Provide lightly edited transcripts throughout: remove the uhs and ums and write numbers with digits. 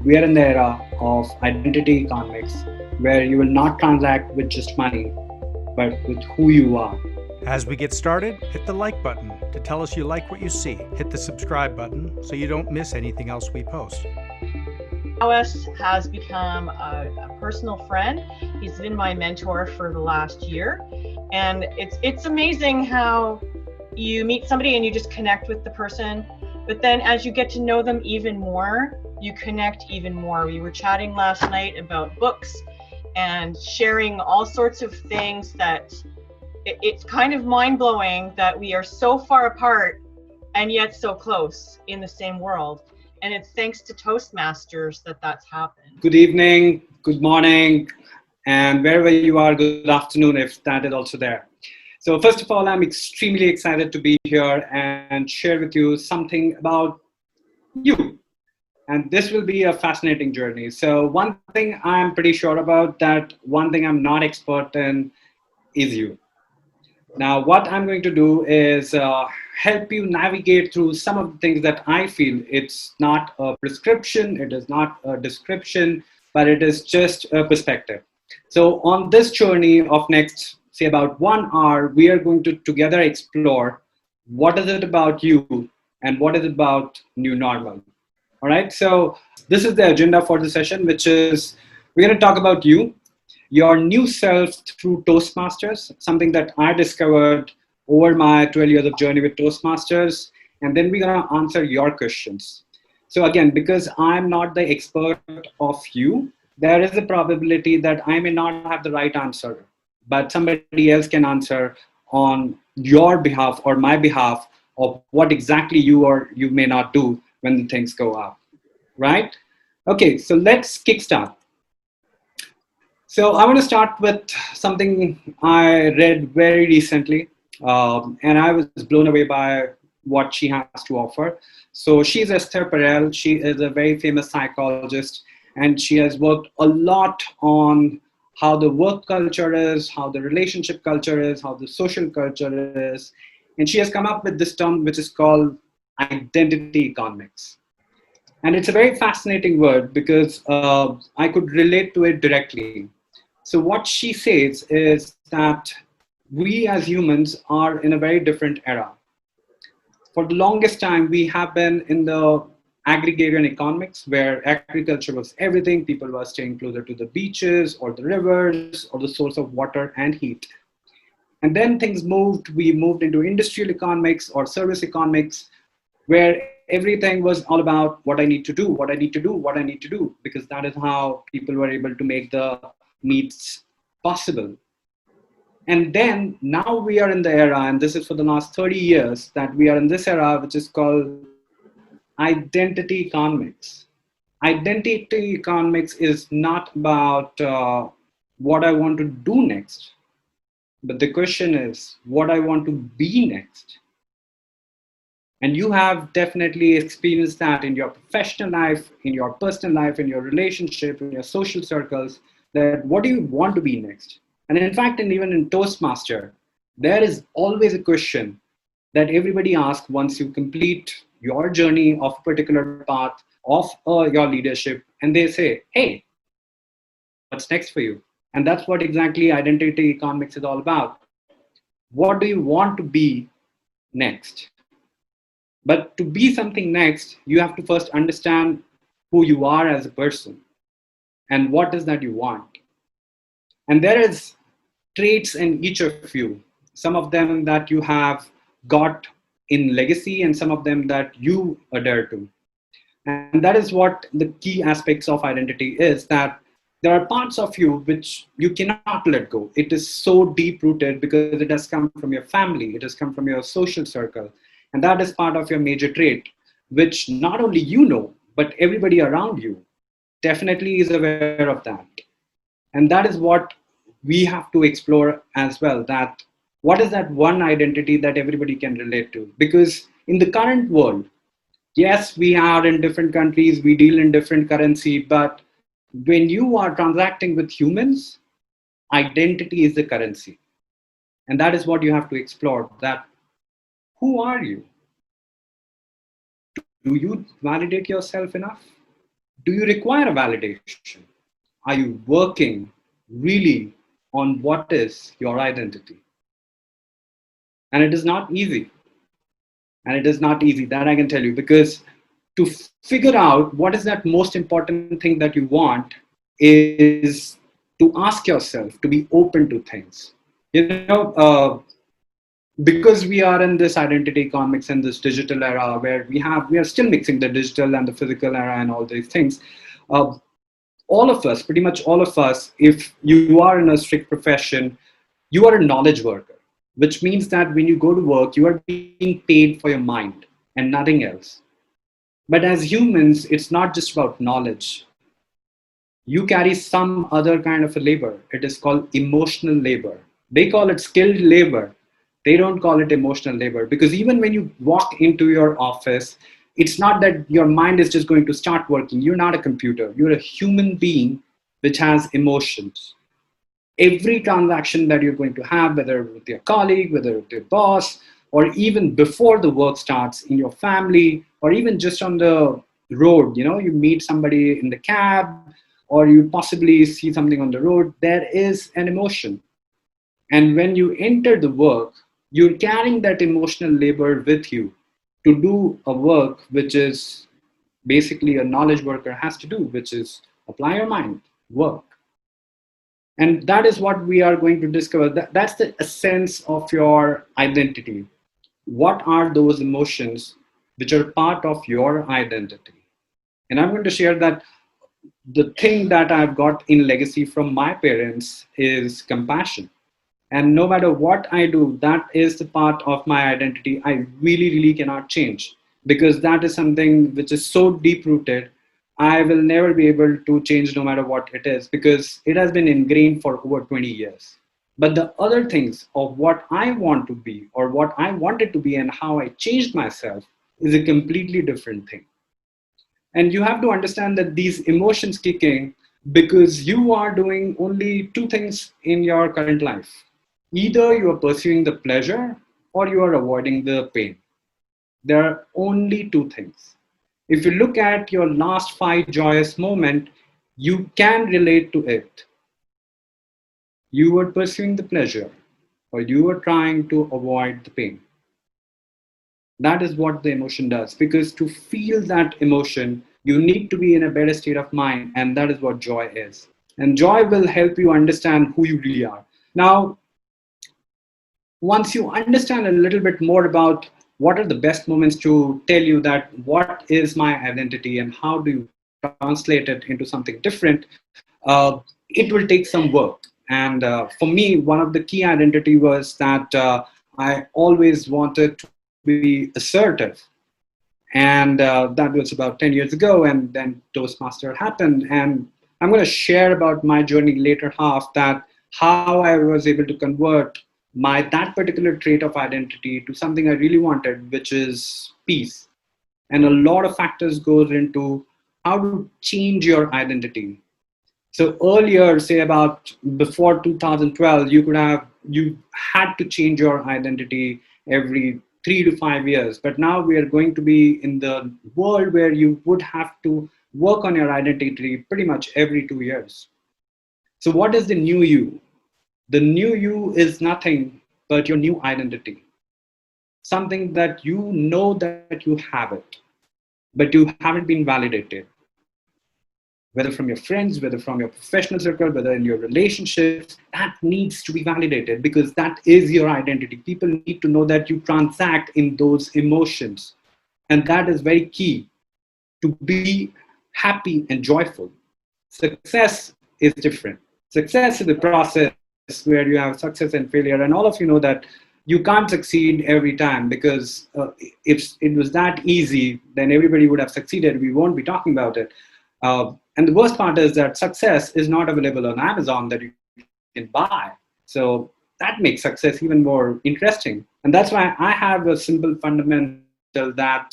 We are in the era of identity economics, where you will not transact with just money, but with who you are. As we get started, hit the like button to tell us you like what you see. Hit the subscribe button so you don't miss anything else we post. Pawas has become a personal friend. He's been my mentor for the last year. And it's amazing how you meet somebody and you just connect with the person. But then as you get to know them even more, you connect even more. We were chatting last night about books and sharing all sorts of things that it's kind of mind-blowing that we are so far apart and yet so close in the same world. And it's thanks to Toastmasters that that's happened. Good evening, good morning, and wherever you are, good afternoon if that is also there. So first of all, I'm extremely excited to be here and share with you something about you. And this will be a fascinating journey. So one thing I'm pretty sure about, that one thing I'm not expert in is you. Now, what I'm going to do is help you navigate through some of the things that I feel. It's not a prescription, it is not a description, but it is just a perspective. So on this journey of next, say about 1 hour, we are going to together explore what is it about you and what is it about new normal. All right, so this is the agenda for the session, which is we're going to talk about you, your new self through Toastmasters, something that I discovered over my 12 years of journey with Toastmasters. And then we're going to answer your questions. So again, because I'm not the expert of you, there is a probability that I may not have the right answer, but somebody else can answer on your behalf or my behalf of what exactly you or you may not do when the things go up, right? Okay, so let's kickstart. So I want to start with something I read very recently, and I was blown away by what she has to offer. So she's Esther Perel. She is a very famous psychologist, and she has worked a lot on how the work culture is, how the relationship culture is, how the social culture is. And she has come up with this term, which is called identity economics. And it's a very fascinating word because I could relate to it directly. So what she says is that we as humans are in a very different era. For the longest time, we have been in the agrarian economics where agriculture was everything. People were staying closer to the beaches or the rivers or the source of water and heat. And then things moved. We moved into industrial economics or service economics where everything was all about what I need to do, what I need to do, what I need to do, because that is how people were able to make the needs possible. And then now we are in the era, and this is for the last 30 years, that we are in this era, which is called identity economics. Identity economics is not about what I want to do next, but the question is what I want to be next. And you have definitely experienced that in your professional life, in your personal life, in your relationship, in your social circles, that what do you want to be next? And in fact, and even in Toastmaster, there is always a question that everybody asks once you complete your journey of a particular path of your leadership. And they say, hey, what's next for you? And that's what exactly identity economics is all about. What do you want to be next? But to be something next, you have to first understand who you are as a person and what is that you want. And there is traits in each of you, some of them that you have got in legacy and some of them that you adhere to. And that is what the key aspects of identity is, that there are parts of you which you cannot let go. It is so deep rooted because it has come from your family, it has come from your social circle. And that is part of your major trait, which not only you know, but everybody around you definitely is aware of that. And that is what we have to explore as well, that what is that one identity that everybody can relate to? Because in the current world, yes, we are in different countries, we deal in different currency, but when you are transacting with humans, identity is the currency. And that is what you have to explore, that who are you? Do you validate yourself enough? Do you require a validation? Are you working really on what is your identity? And it is not easy. And it is not easy, that I can tell you, because to figure out what is that most important thing that you want is to ask yourself to be open to things. Because we are in this identity economics and this digital era where we are still mixing the digital and the physical era and all these things. Uh, all of us, pretty much all of us, if you are in a strict profession, you are a knowledge worker, which means that when you go to work, you are being paid for your mind and nothing else. But as humans, it's not just about knowledge. You carry some other kind of a labor. It is called emotional labor. They call it skilled labor. They don't call it emotional labor, because even when you walk into your office, it's not that your mind is just going to start working. You're not a computer. You're a human being which has emotions. Every transaction that you're going to have, whether with your colleague, whether with your boss, or even before the work starts in your family, or even just on the road, you meet somebody in the cab, or you possibly see something on the road, there is an emotion. And when you enter the work, you're carrying that emotional labor with you to do a work which is basically a knowledge worker has to do, which is apply your mind, work. And that is what we are going to discover. That's the essence of your identity. What are those emotions which are part of your identity? And I'm going to share that the thing that I've got in legacy from my parents is compassion. And no matter what I do, that is the part of my identity I really, really cannot change, because that is something which is so deep rooted. I will never be able to change no matter what it is, because it has been ingrained for over 20 years. But the other things of what I want to be or what I wanted to be and how I changed myself is a completely different thing. And you have to understand that these emotions kick in because you are doing only two things in your current life. Either you are pursuing the pleasure or you are avoiding the pain. There are only two things. If you look at your last 5 joyous moments, you can relate to it. You were pursuing the pleasure or you were trying to avoid the pain. That is what the emotion does, because to feel that emotion, you need to be in a better state of mind, and that is what joy is. And joy will help you understand who you really are. Now, once you understand a little bit more about what are the best moments to tell you that what is my identity and how do you translate it into something different, it will take some work. And for me, one of the key identity was that I always wanted to be assertive. And that was about 10 years ago. And then Toastmaster happened. And I'm going to share about my journey later half, that how I was able to convert that particular trait of identity to something I really wanted, which is peace. And a lot of factors goes into how to change your identity. So earlier, say about before 2012, you had to change your identity every 3 to 5 years. But now we are going to be in the world where you would have to work on your identity pretty much every 2 years. So what is the new you? The new you is nothing but your new identity. Something that you know that you have it, but you haven't been validated. Whether from your friends, whether from your professional circle, whether in your relationships, that needs to be validated, because that is your identity. People need to know that you transact in those emotions. And that is very key to be happy and joyful. Success is different. Success is the process where you have success and failure. And all of you know that you can't succeed every time, because if it was that easy, then everybody would have succeeded. We won't be talking about it. And the worst part is that success is not available on Amazon that you can buy. So that makes success even more interesting. And that's why I have a simple fundamental that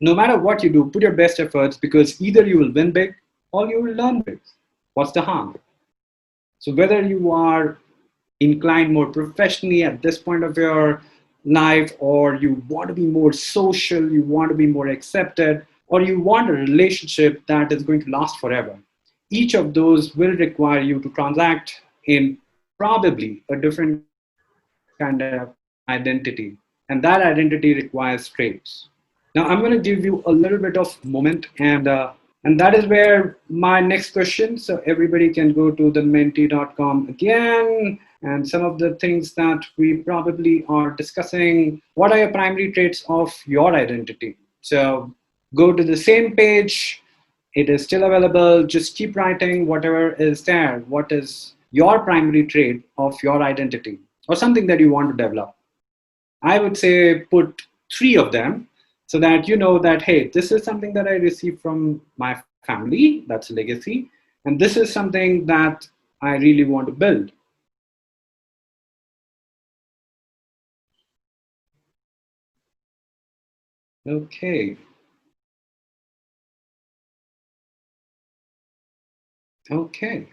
no matter what you do, put your best efforts, because either you will win big or you will learn big. What's the harm? So whether you are inclined more professionally at this point of your life, or you want to be more social, you want to be more accepted, or you want a relationship that is going to last forever. Each of those will require you to transact in probably a different kind of identity, and that identity requires traits. Now, I'm going to give you a little bit of moment, and that is where my next question. So everybody can go to the mentee.com again, and some of the things that we probably are discussing. What are your primary traits of your identity? So go to the same page. It is still available. Just keep writing whatever is there. What is your primary trait of your identity, or something that you want to develop? I would say put 3 of them, so that you know that, hey, this is something that I received from my family, that's a legacy, and this is something that I really want to build. Okay. Okay.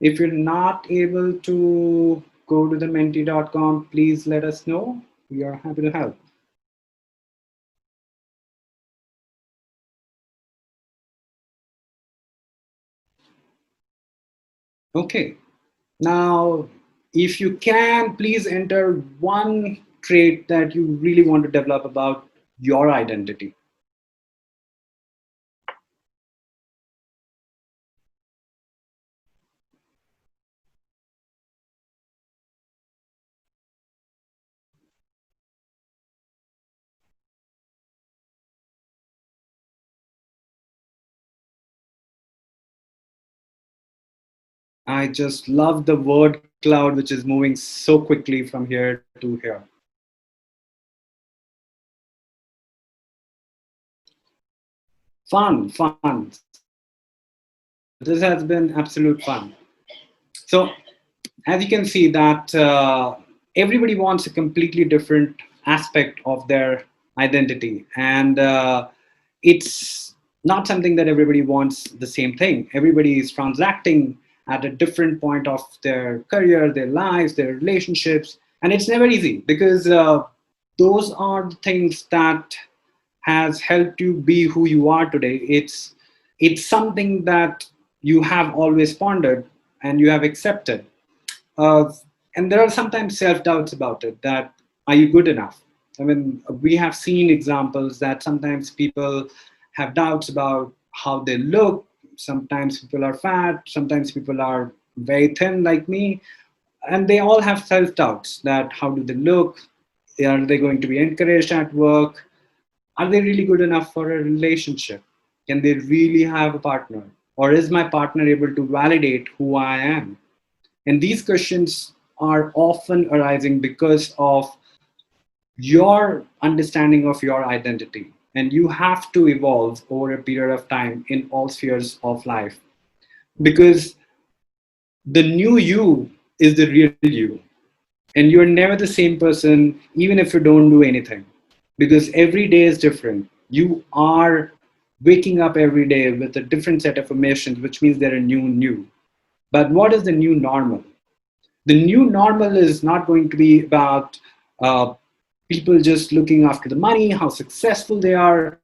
If you're not able to go to the mentee.com, please let us know. We are happy to help. Okay. Now, if you can, please enter one trait that you really want to develop about your identity. I just love the word cloud, which is moving so quickly from here to here. Fun, fun. This has been absolute fun. So, as you can see that everybody wants a completely different aspect of their identity, and it's not something that everybody wants the same thing. Everybody is transacting at a different point of their career, their lives, their relationships, and it's never easy, because those are the things that has helped you be who you are today. It's something that you have always pondered and you have accepted, uh, and there are sometimes self-doubts about it, that are you good enough? I mean, we have seen examples that sometimes people have doubts about how they look. Sometimes people are fat, sometimes people are very thin like me, and they all have self-doubts, that how do they look? Are they going to be encouraged at work? Are they really good enough for a relationship? Can they really have a partner? Or is my partner able to validate who I am? And these questions are often arising because of your understanding of your identity. And you have to evolve over a period of time in all spheres of life, because the new you is the real you. And you're never the same person, even if you don't do anything, because every day is different. You are waking up every day with a different set of emotions, which means they're a new. But what is the new normal? The new normal is not going to be about uh, people just looking after the money, how successful they are.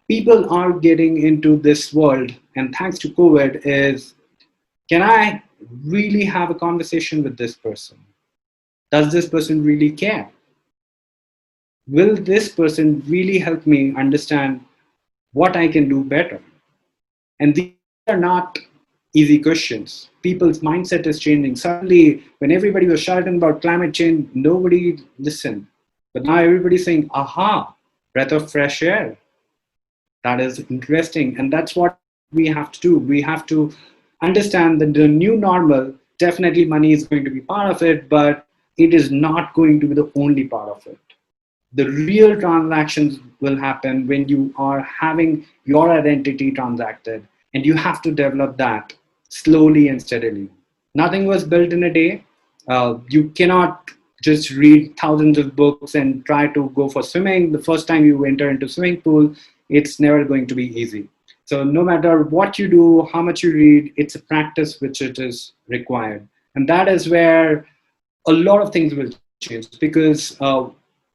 People are getting into this world, and thanks to COVID, is, can I really have a conversation with this person? Does this person really care? Will this person really help me understand what I can do better? And these are not easy questions. People's mindset is changing. Suddenly, when everybody was shouting about climate change, nobody listened. But now everybody's saying, aha, breath of fresh air. That is interesting. And that's what we have to do. We have to understand that the new normal, definitely money is going to be part of it, but it is not going to be the only part of it. The real transactions will happen when you are having your identity transacted, and you have to develop that slowly and steadily. Nothing was built in a day. You cannot just read thousands of books and try to go for swimming. The first time you enter into swimming pool, it's never going to be easy. So no matter what you do, how much you read, it's a practice which it is required. And that is where a lot of things will change, because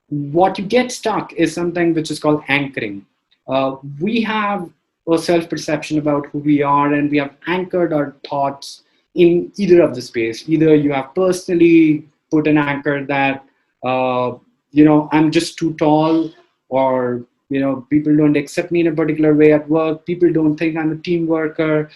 what you get stuck is something which is called anchoring. We have a self-perception about who we are, and we have anchored our thoughts in either of the space. Either you have personally put an anchor that, I'm just too tall, or, people don't accept me in a particular way at work. People don't think I'm a team worker.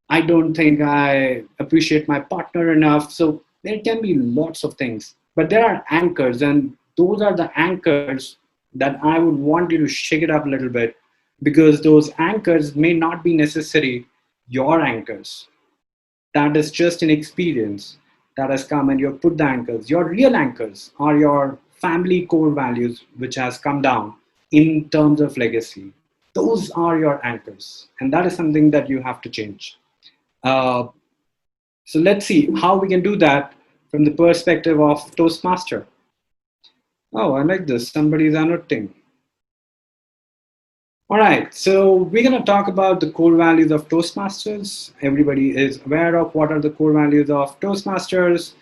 I don't think I appreciate my partner enough. So there can be lots of things, but there are anchors, and those are the anchors that I would want you to shake it up a little bit, because those anchors may not be necessary your anchors. That is just an experience that has come, and you've put the anchors. Your real anchors are your family core values, which has come down in terms of legacy. Those are your anchors, and that is something that you have to change. Uh, so let's see how we can do that from the perspective of Toastmaster. Oh, I like this. Somebody's annotating. All right, so we're going to talk about the core values of Toastmasters. Everybody is aware of what are the core values of Toastmasters.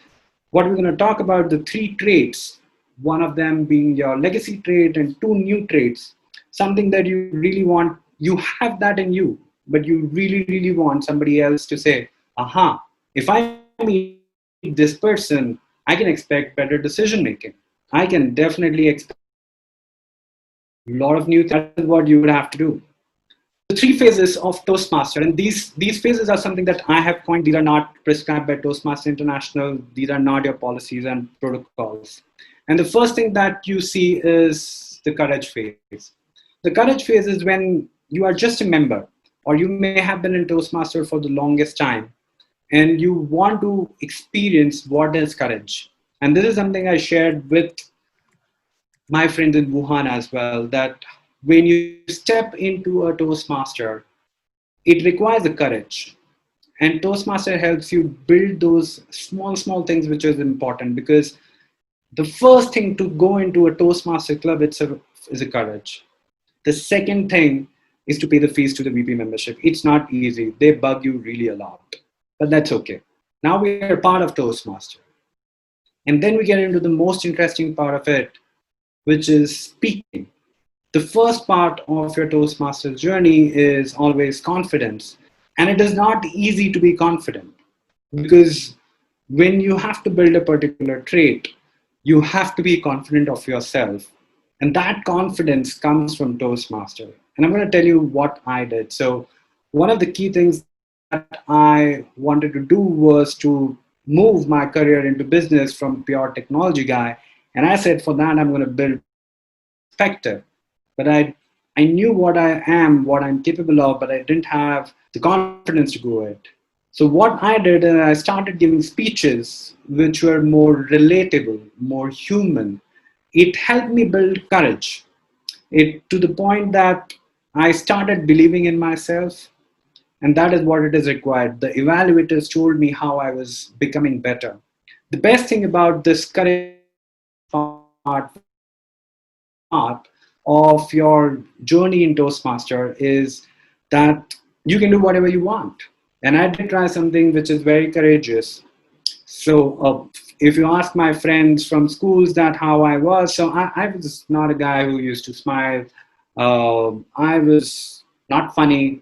What we're going to talk about, the 3 traits, one of them being your legacy trait, and 2 new traits, something that you really want. You have that in you, but you really, really want somebody else to say, aha, if I meet this person, I can expect better decision making. I can definitely expect a lot of new things. That is what you would have to do. The 3 phases of Toastmaster, and these phases are something that I have coined. These are not prescribed by Toastmaster International. These are not your policies and protocols. And the first thing that you see is the courage phase. The courage phase is when you are just a member, or you may have been in Toastmaster for the longest time, and you want to experience what is courage. And this is something I shared with my friends in Wuhan as well, that when you step into a Toastmaster, it requires a courage. And Toastmaster helps you build those small things, which is important, because the first thing to go into a Toastmaster club is a courage. The second thing is to pay the fees to the VP membership. It's not easy. They bug you really a lot, but that's okay. Now we are part of Toastmaster. And then we get into the most interesting part of it, which is speaking. The first part of your Toastmasters journey is always confidence. And it is not easy to be confident, because when you have to build a particular trait, you have to be confident of yourself. And that confidence comes from Toastmaster. And I'm going to tell you what I did. So one of the key things that I wanted to do was to move my career into business from pure technology guy. And I said, for that, I'm going to build perspective. But I knew what I am, what I'm capable of, but I didn't have the confidence to go it. So what I did is I started giving speeches which were more relatable, more human. It helped me build courage. It to the point that I started believing in myself, and that is what it is required. The evaluators told me how I was becoming better. The best thing about this courage part of your journey in Toastmaster is that you can do whatever you want. And I did try something which is very courageous. So if you ask my friends from schools that how I was, so I was not a guy who used to smile. I was not funny.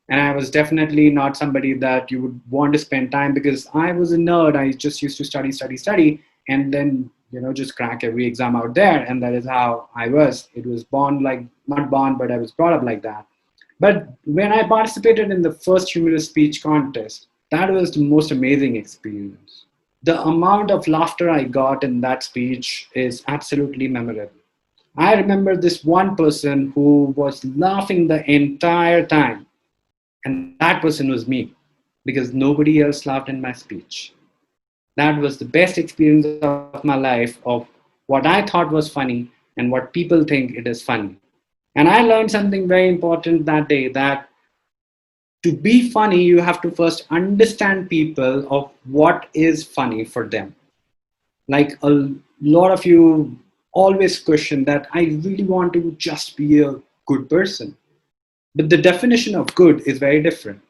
And I was definitely not somebody that you would want to spend time, because I was a nerd. I just used to study, and then, just crack every exam out there. And that is how I was. It was not born, but I was brought up like that. But when I participated in the first humorous speech contest, that was the most amazing experience. The amount of laughter I got in that speech is absolutely memorable. I remember this one person who was laughing the entire time. And that person was me, because nobody else laughed in my speech. That was the best experience of my life, of what I thought was funny and what people think it is funny. And I learned something very important that day, that to be funny, you have to first understand people of what is funny for them. Like a lot of you always question that I really want to just be a good person. But the definition of good is very different.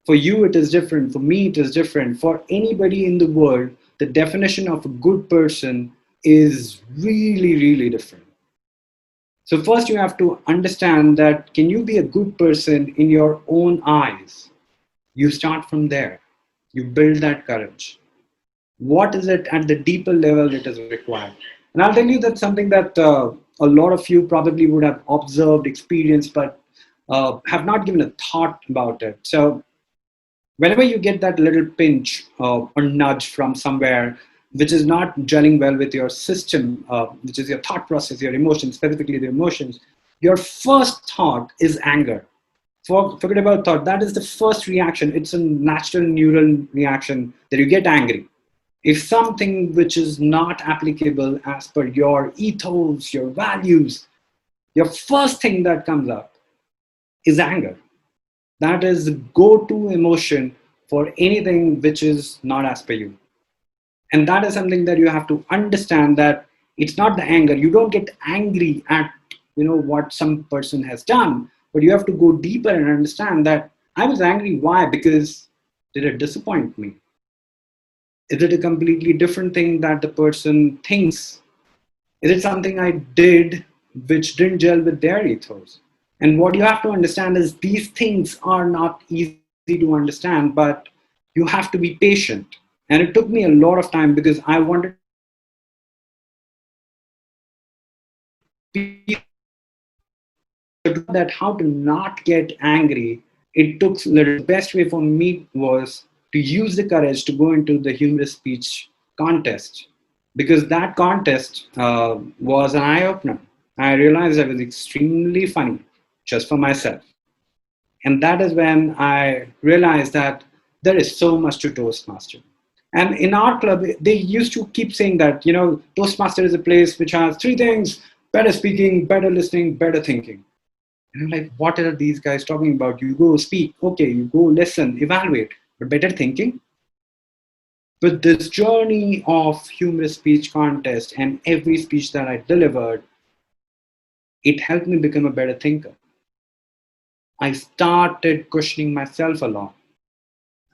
For you, it is different. For me, it is different. For anybody in the world, the definition of a good person is really, really different. So first you have to understand that can you be a good person in your own eyes? You start from there. You build that courage. What is it at the deeper level it is required? And I'll tell you that's something that a lot of you probably would have observed, experienced, but have not given a thought about it. So whenever you get that little pinch or nudge from somewhere which is not gelling well with your system, which is your thought process, your emotions, specifically the emotions, your first thought is anger. Forget about thought. That is the first reaction. It's a natural neural reaction that you get angry. If something which is not applicable as per your ethos, your values, your first thing that comes up is anger. That is the go-to emotion for anything which is not as per you. And that is something that you have to understand, that it's not the anger. You don't get angry at what some person has done, but you have to go deeper and understand that I was angry. Why? Because did it disappoint me? Is it a completely different thing that the person thinks? Is it something I did which didn't gel with their ethos? And what you have to understand is these things are not easy to understand, but you have to be patient. And it took me a lot of time because I wanted that how to not get angry. It took the best way for me was to use the courage to go into the humorous speech contest, because that contest was an eye-opener. I realized I was extremely funny just for myself. And that is when I realized that there is so much to Toastmaster. And in our club, they used to keep saying that, Toastmaster is a place which has three things: better speaking, better listening, better thinking. And I'm like, what are these guys talking about? You go speak, okay, you go listen, evaluate, but better thinking? But this journey of humorous speech contest and every speech that I delivered, it helped me become a better thinker. I started questioning myself a lot.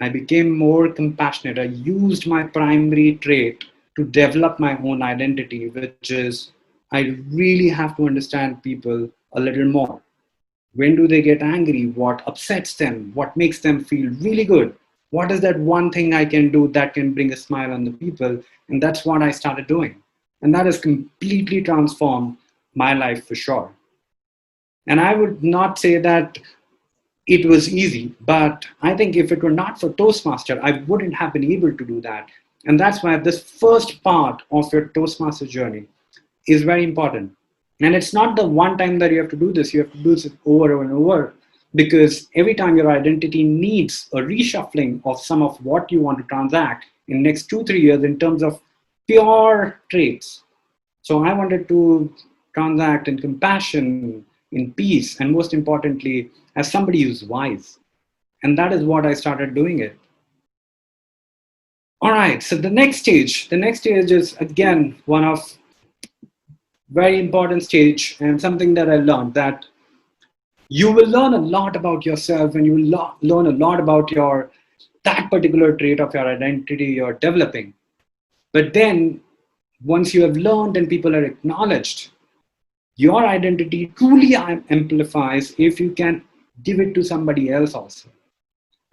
I became more compassionate. I used my primary trait to develop my own identity, which is I really have to understand people a little more. When do they get angry? What upsets them? What makes them feel really good? What is that one thing I can do that can bring a smile on the people? And that's what I started doing. And that has completely transformed my life for sure. And I would not say that it was easy, but I think if it were not for Toastmaster, I wouldn't have been able to do that. And that's why this first part of your Toastmaster journey is very important. And it's not the one time that you have to do this. You have to do this over and over, because every time your identity needs a reshuffling of some of what you want to transact in the next 2-3 years in terms of pure traits. So I wanted to transact in compassion, in peace, and most importantly, as somebody who's wise. And that is what I started doing it. All right, so the next stage is again one of very important stage, and something that I learned, that you will learn a lot about yourself and you will learn a lot about that particular trait of your identity you're developing. But then once you have learned and people are acknowledged, your identity truly amplifies if you can give it to somebody else also.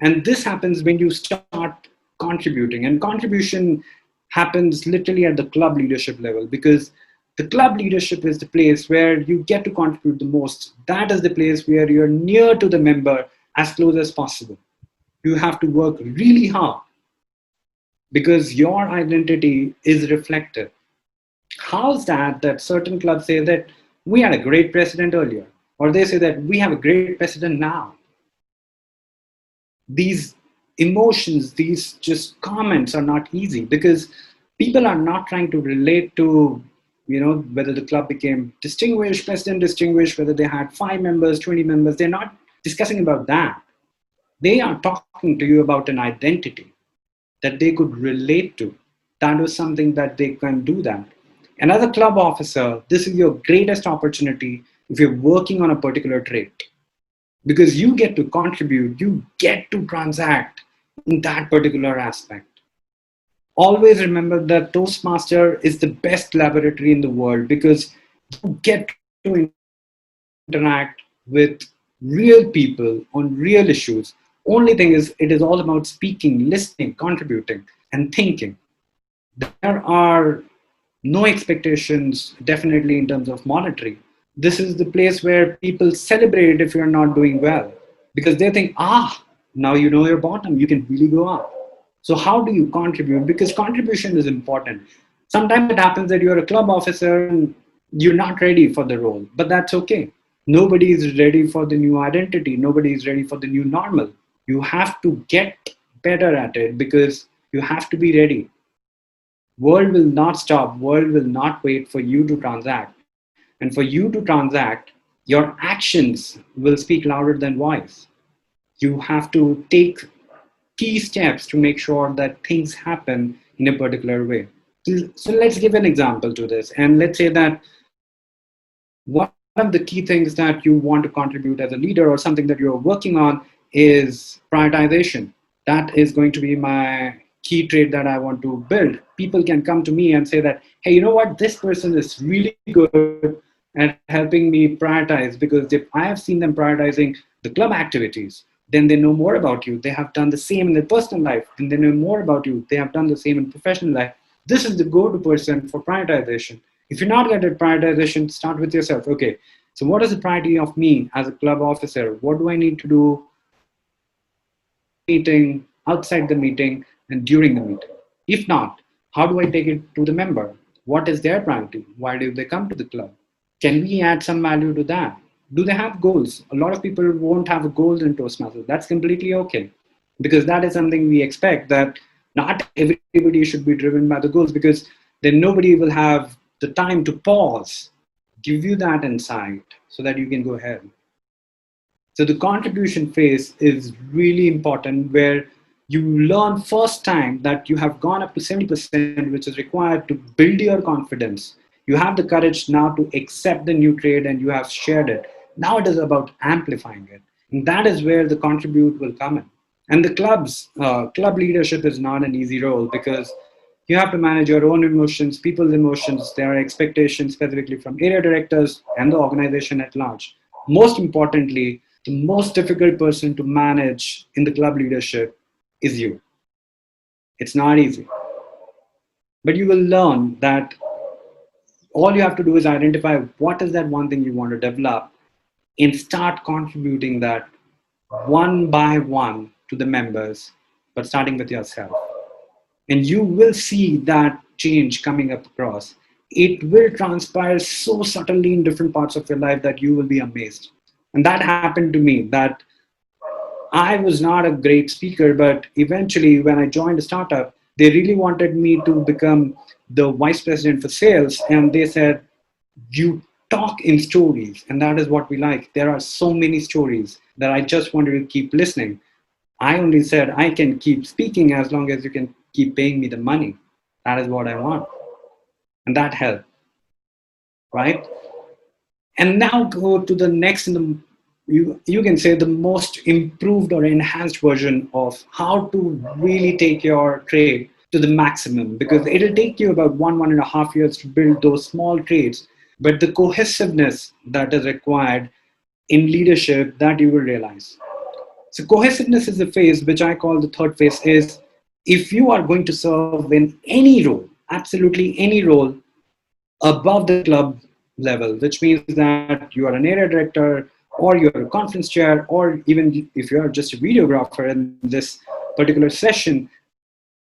And this happens when you start contributing. And contribution happens literally at the club leadership level, because the club leadership is the place where you get to contribute the most. That is the place where you're near to the member as close as possible. You have to work really hard because your identity is reflected. How's that certain clubs say that we had a great president earlier, or they say that we have a great president now? These emotions, these just comments are not easy, because people are not trying to relate to, whether the club became distinguished, president distinguished, whether they had 5 members, 20 members. They're not discussing about that. They are talking to you about an identity that they could relate to. That was something that they can do that. And as a club officer, this is your greatest opportunity if you're working on a particular trait. because you get to contribute, you get to transact in that particular aspect. Always remember that Toastmaster is the best laboratory in the world because you get to interact with real people on real issues. Only thing is, it is all about speaking, listening, contributing, and thinking. There are no expectations, definitely in terms of monetary. This is the place where people celebrate if you're not doing well because they think, now you know your bottom, you can really go up. So, how do you contribute? Because contribution is important. Sometimes it happens that you're a club officer and you're not ready for the role, but that's okay. Nobody is ready for the new identity, nobody is ready for the new normal. You have to get better at it because you have to be ready. World will not stop, world will not wait for you to transact. And for you to transact, your actions will speak louder than voice. You have to take key steps to make sure that things happen in a particular way. So let's give an example to this. And let's say that one of the key things that you want to contribute as a leader or something that you're working on is prioritization. That is going to be my key trait that I want to build. People can come to me and say that, hey, you know what? This person is really good at helping me prioritize because if I have seen them prioritizing the club activities, then they know more about you. They have done the same in their personal life, and they know more about you. They have done the same in professional life. This is the go-to person for prioritization. If you're not good at prioritization, start with yourself. Okay, so what is the priority of me as a club officer? What do I need to do meeting, outside the meeting, and during the meeting? If not, how do I take it to the member? What is their priority? Why do they come to the club? Can we add some value to that? Do they have goals? A lot of people won't have goals in Toastmasters. That's completely okay because that is something we expect, that not everybody should be driven by the goals because then nobody will have the time to pause, give you that insight so that you can go ahead. So the contribution phase is really important where you learn first time that you have gone up to 70%, which is required to build your confidence. You have the courage now to accept the new trade and you have shared it. Now it is about amplifying it. And that is where the contribute will come in. And the club leadership is not an easy role because you have to manage your own emotions, people's emotions. There are expectations specifically from area directors and the organization at large. Most importantly, the most difficult person to manage in the club leadership is you. It's not easy. But you will learn that all you have to do is identify what is that one thing you want to develop and start contributing that one by one to the members, but starting with yourself. And you will see that change coming up across. It will transpire so subtly in different parts of your life that you will be amazed. And that happened to me, that I was not a great speaker, but eventually when I joined a startup, they really wanted me to become the vice president for sales. And they said, you talk in stories, and that is what we like. There are so many stories that I just wanted to keep listening. I only said, I can keep speaking as long as you can keep paying me the money. That is what I want. And that helped, right? And now go to the next in the you can say the most improved or enhanced version of how to really take your trade to the maximum, because it'll take you about 1.5 years to build those small trades, but the cohesiveness that is required in leadership, that you will realize. So cohesiveness is the phase which I call the third phase. Is if you are going to serve in any role, absolutely any role above the club level, which means that you are an area director or you're a conference chair, or even if you're just a videographer in this particular session,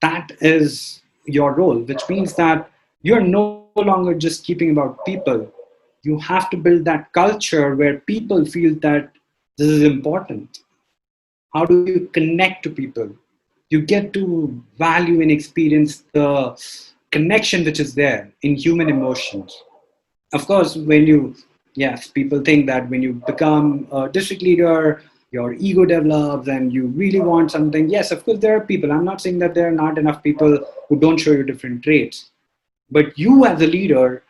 that is your role, which means that you're no longer just keeping about people. You have to build that culture where people feel that this is important. How do you connect to people? You get to value and experience the connection which is there in human emotions. Of course, yes, people think that when you become a district leader, your ego develops and you really want something. Yes, of course, there are people. I'm not saying that there are not enough people who don't show you different traits. But you as a leader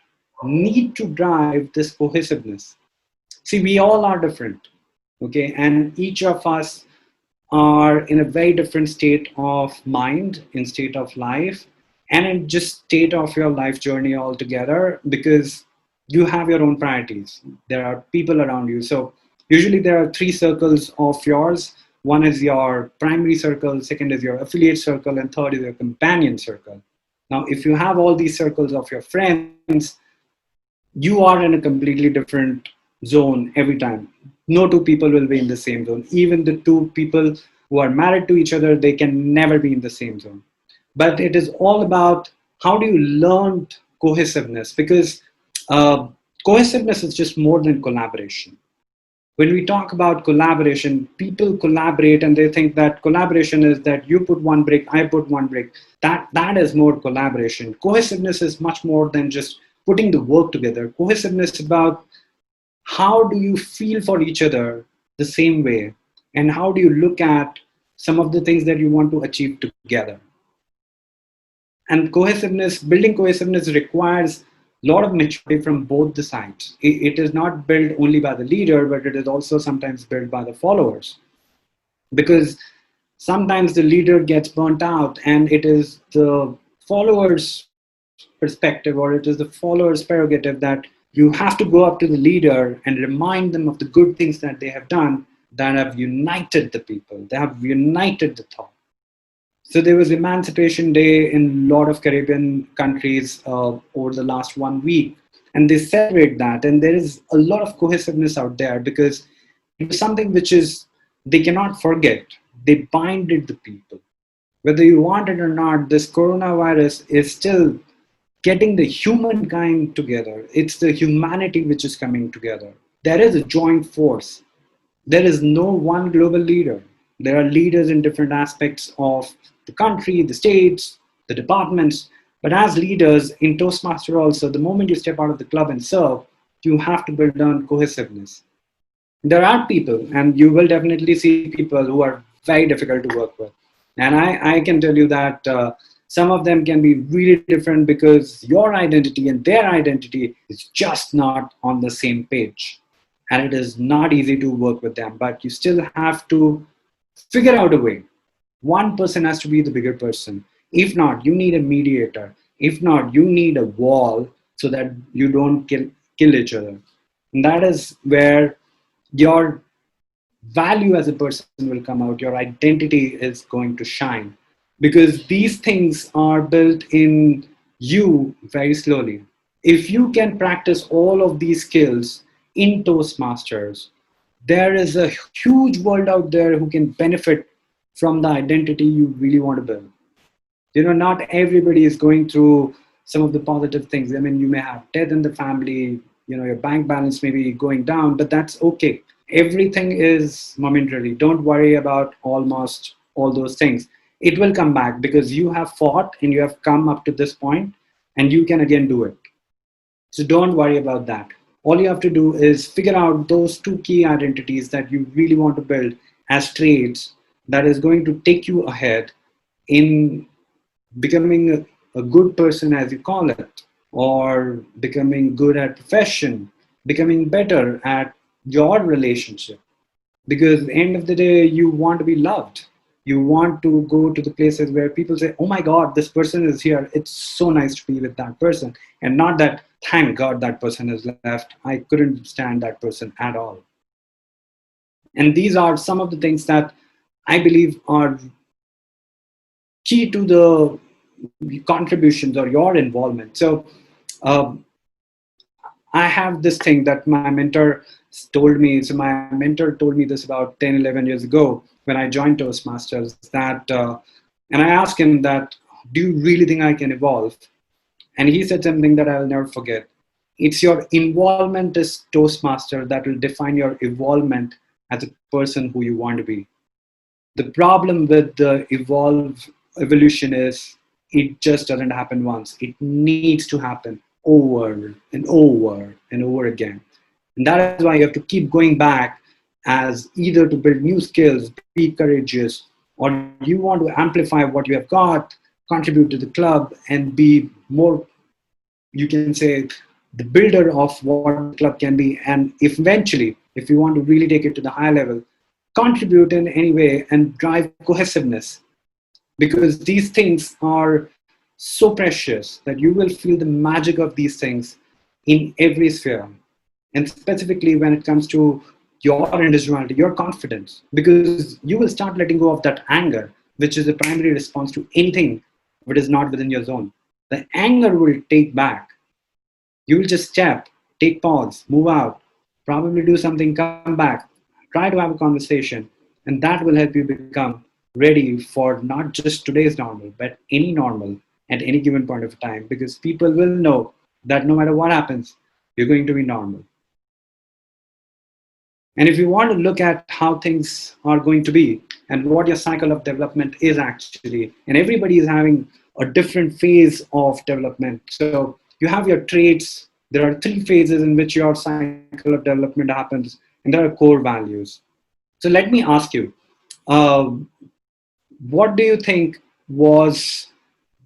need to drive this cohesiveness. See, we all are different. Okay, and each of us are in a very different state of mind, in state of life, and in just state of your life journey altogether, because you have your own priorities. There are people around you. So usually there are three circles of yours. One is your primary circle, second is your affiliate circle, and third is your companion circle. Now, if you have all these circles of your friends, you are in a completely different zone every time. No two people will be in the same zone. Even the two people who are married to each other, they can never be in the same zone. But it is all about how do you learn cohesiveness, because uh, cohesiveness is just more than collaboration. When we talk about collaboration, people collaborate and they think that collaboration is that you put one brick, I put one brick. That is more collaboration. Cohesiveness is much more than just putting the work together. Cohesiveness is about how do you feel for each other the same way, and how do you look at some of the things that you want to achieve together. And cohesiveness, building cohesiveness requires a lot of maturity from both the sides. It is not built only by the leader, but it is also sometimes built by the followers, because sometimes the leader gets burnt out and it is the followers perspective, or it is the followers prerogative, that you have to go up to the leader and remind them of the good things that they have done, that have united the people, they have united the thought. So there was Emancipation Day in a lot of Caribbean countries over the last 1 week, and they celebrate that. And there is a lot of cohesiveness out there because it was something which is they cannot forget. They binded the people. Whether you want it or not, this coronavirus is still getting the humankind together. It's the humanity which is coming together. There is a joint force. There is no one global leader. There are leaders in different aspects of the country, the states, the departments. But as leaders in Toastmaster also, the moment you step out of the club and serve, you have to build on cohesiveness. There are people, and you will definitely see people who are very difficult to work with. And I can tell you that some of them can be really different because your identity and their identity is just not on the same page. And it is not easy to work with them, but you still have to figure out a way. One person has to be the bigger person. If not, you need a mediator. If not, you need a wall so that you don't kill each other. And that is where your value as a person will come out. Your identity is going to shine, because these things are built in you very slowly. If you can practice all of these skills in Toastmasters, there is a huge world out there who can benefit from the identity you really want to build. Not everybody is going through some of the positive things. I mean, you may have death in the family, your bank balance may be going down, but that's okay. Everything is momentary. Don't worry about almost all those things. It will come back because you have fought and you have come up to this point and you can again do it. So don't worry about that. All you have to do is figure out those two key identities that you really want to build as traits that is going to take you ahead in becoming a good person, as you call it, or becoming good at profession, becoming better at your relationship. Because at the end of the day, you want to be loved. You want to go to the places where people say, oh my God, this person is here. It's so nice to be with that person. And not that, thank God that person has left. I couldn't stand that person at all. And these are some of the things that I believe are key to the contributions or your involvement. So I have this thing that my mentor told me. So my mentor told me this about 10, 11 years ago when I joined Toastmasters, that, and I asked him that, do you really think I can evolve? And he said something that I'll never forget. It's your involvement as Toastmaster that will define your evolvement as a person who you want to be. The problem with the evolution is it just doesn't happen once. It needs to happen over and over and over again. And that is why you have to keep going back, as either to build new skills, be courageous, or you want to amplify what you have got, contribute to the club, and be more, you can say, the builder of what the club can be. And if eventually if you want to really take it to the high level, contribute in any way and drive cohesiveness, because these things are so precious that you will feel the magic of these things in every sphere. And specifically when it comes to your individuality, your confidence, because you will start letting go of that anger, which is the primary response to anything that is not within your zone. The anger will take back. You will just step, take pause, move out, probably do something, come back, try to have a conversation, and that will help you become ready for not just today's normal, but any normal at any given point of time, because people will know that no matter what happens, you're going to be normal. And if you want to look at how things are going to be and what your cycle of development is actually, and everybody is having a different phase of development. So you have your traits. There are 3 phases in which your cycle of development happens, and there are core values. So let me ask you, what do you think was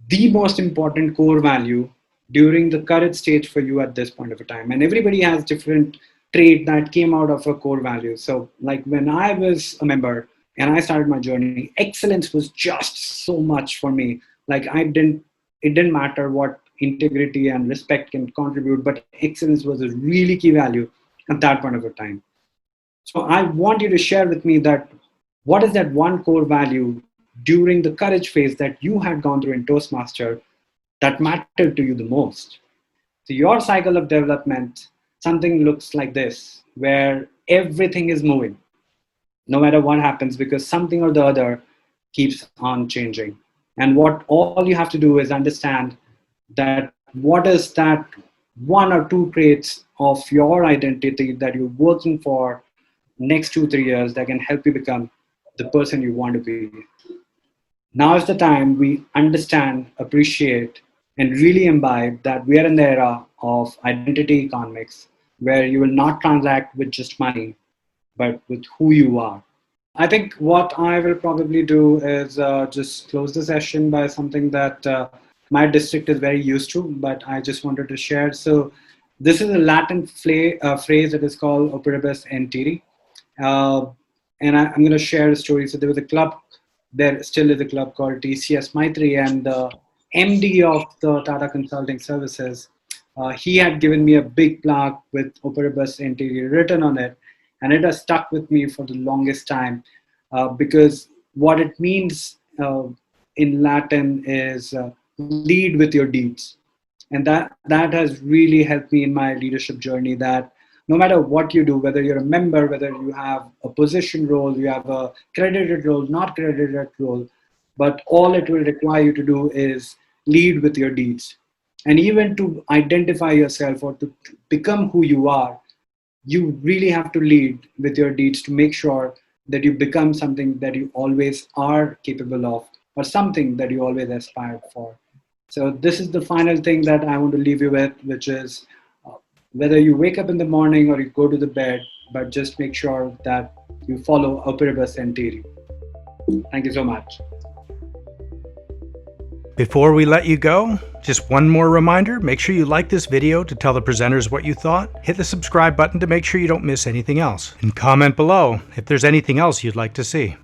the most important core value during the current stage for you at this point of a time? And everybody has different trait that came out of a core value. So like when I was a member and I started my journey, excellence was just so much for me. Like it didn't matter what integrity and respect can contribute, but excellence was a really key value at that point of a time. So I want you to share with me that what is that one core value during the courage phase that you had gone through in Toastmaster that mattered to you the most? So your cycle of development, something looks like this, where everything is moving, no matter what happens, because something or the other keeps on changing. And what all you have to do is understand that what is that 1 or 2 traits of your identity that you're working for next 2-3 years that can help you become the person you want to be. Now is the time we understand, appreciate, and really imbibe that we are in the era of identity economics, where you will not transact with just money, but with who you are. I think what I will probably do is just close the session by something that my district is very used to, but I just wanted to share. So this is a Latin phrase that is called operibus enteri. And I'm going to share a story. So there was a club, there still is a club called TCS Maitri, and the MD of the Tata Consulting Services, he had given me a big plaque with operibus enteri written on it, and it has stuck with me for the longest time because what it means in Latin is lead with your deeds. And that has really helped me in my leadership journey, that no matter what you do, whether you're a member, whether you have a position role, you have a credited role, not credited role, but all it will require you to do is lead with your deeds. And even to identify yourself or to become who you are, you really have to lead with your deeds to make sure that you become something that you always are capable of, or something that you always aspired for. So this is the final thing that I want to leave you with, which is whether you wake up in the morning or you go to the bed, but just make sure that you follow operibus enteri. Thank you so much. Before we let you go, just one more reminder, make sure you like this video to tell the presenters what you thought, hit the subscribe button to make sure you don't miss anything else, and comment below if there's anything else you'd like to see.